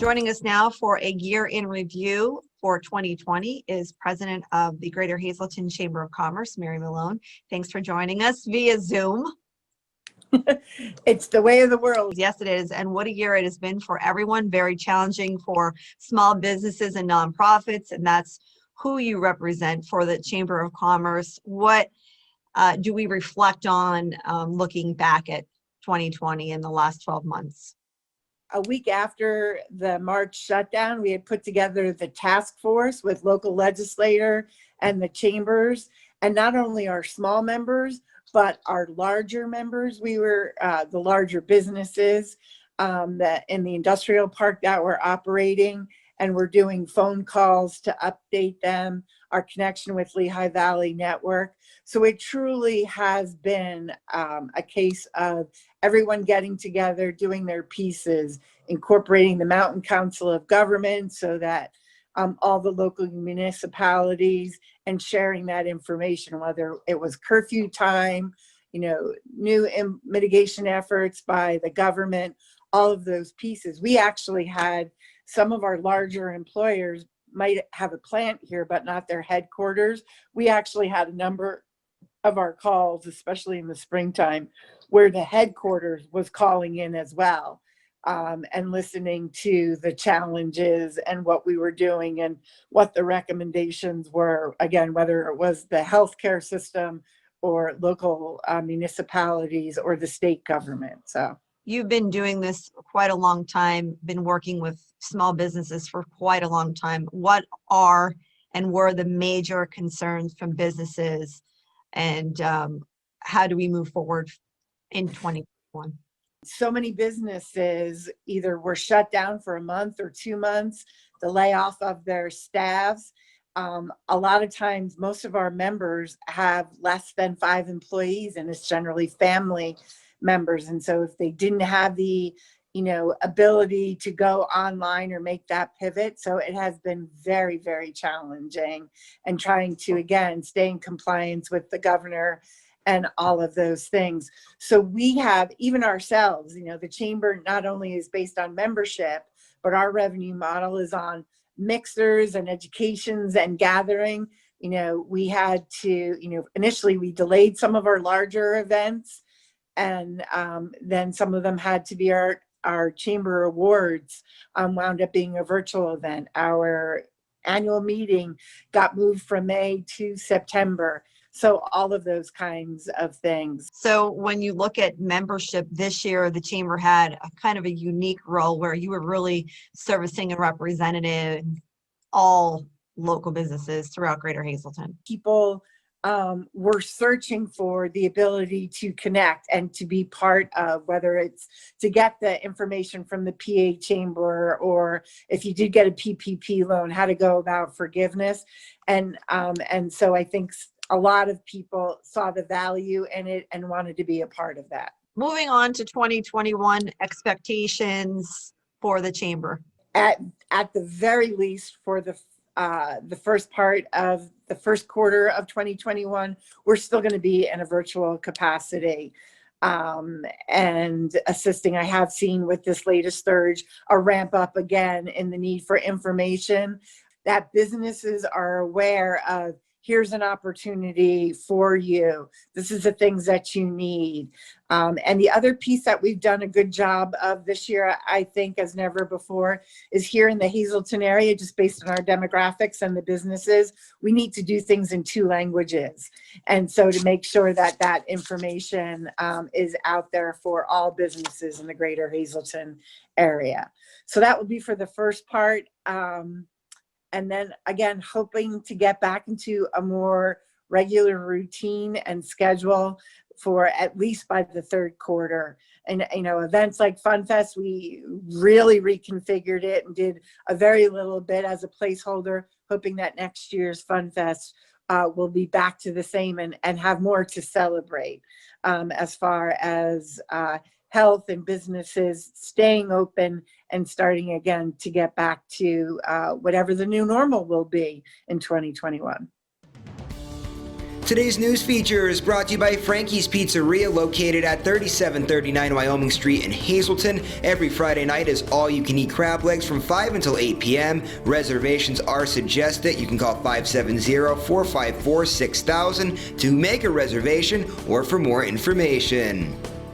Joining us now for a year in review for 2020 is President of the Greater Hazleton Chamber of Commerce, Mary Malone. Thanks for joining us via Zoom. It's the way of the world. Yes, it is. And what a year it has been for everyone. Very challenging for small businesses and nonprofits. And that's who you represent for the Chamber of Commerce. What do we reflect on looking back at 2020 in the last 12 months? A week after the March shutdown, we had put together the task force with local legislator and the chambers, and not only our small members, but our larger members. We were the larger businesses that in the industrial park that were operating, and we're doing phone calls to update them, our connection with Lehigh Valley Network. So it truly has been a case of everyone getting together, doing their pieces, incorporating the Mountain Council of Government so that all the local municipalities, and sharing that information, whether it was curfew time, new mitigation efforts by the government, all of those pieces. We actually had some of our larger employers might have a plant here, but not their headquarters. We actually had a number of our calls, especially in the springtime, where the headquarters was calling in as well, and listening to the challenges and what we were doing and what the recommendations were, again, whether it was the healthcare system or local municipalities or the state government. So you've been doing this quite a long time, been working with small businesses for quite a long time. What are and were the major concerns from businesses, and how do we move forward in 2021? So many businesses either were shut down for a month or 2 months, the layoff of their staffs. A lot of times, most of our members have less than 5 employees, and it's generally family members. And so if they didn't have the ability to go online or make that pivot, so it has been very, very challenging, and trying to, again, stay in compliance with the governor and all of those things. So we have, even ourselves, the chamber not only is based on membership, but our revenue model is on mixers and educations and gathering. We had to, initially we delayed some of our larger events, and then some of them had to be our chamber awards wound up being a virtual event. Our annual meeting got moved from May to September. So all of those kinds of things. So when you look at membership this year, the chamber had a kind of a unique role where you were really servicing and representing all local businesses throughout Greater Hazleton. People were searching for the ability to connect and to be part of, whether it's to get the information from the PA chamber, or if you did get a PPP loan, how to go about forgiveness. And so I think a lot of people saw the value in it and wanted to be a part of that. Moving on to 2021 expectations for the chamber. At the very least, for the first part of the first quarter of 2021, we're still going to be in a virtual capacity and assisting. I have seen with this latest surge a ramp up again in the need for information, that businesses are aware of. Here's an opportunity for you. This is the things that you need. And the other piece that we've done a good job of this year, I think as never before, is here in the Hazleton area, just based on our demographics and the businesses, we need to do things in 2 languages. And so to make sure that that information is out there for all businesses in the Greater Hazleton area. So that would be for the first part. And then again, hoping to get back into a more regular routine and schedule for at least by the 3rd quarter. And events like Fun Fest, we really reconfigured it and did a very little bit as a placeholder, hoping that next year's Fun Fest will be back to the same and have more to celebrate as far as health and businesses staying open and starting again to get back to whatever the new normal will be in 2021. Today's news feature is brought to you by Frankie's Pizzeria, located at 3739 Wyoming Street in Hazleton. Every Friday night is all-you-can-eat crab legs from 5 until 8 p.m. Reservations are suggested. You can call 570-454-6000 to make a reservation or for more information.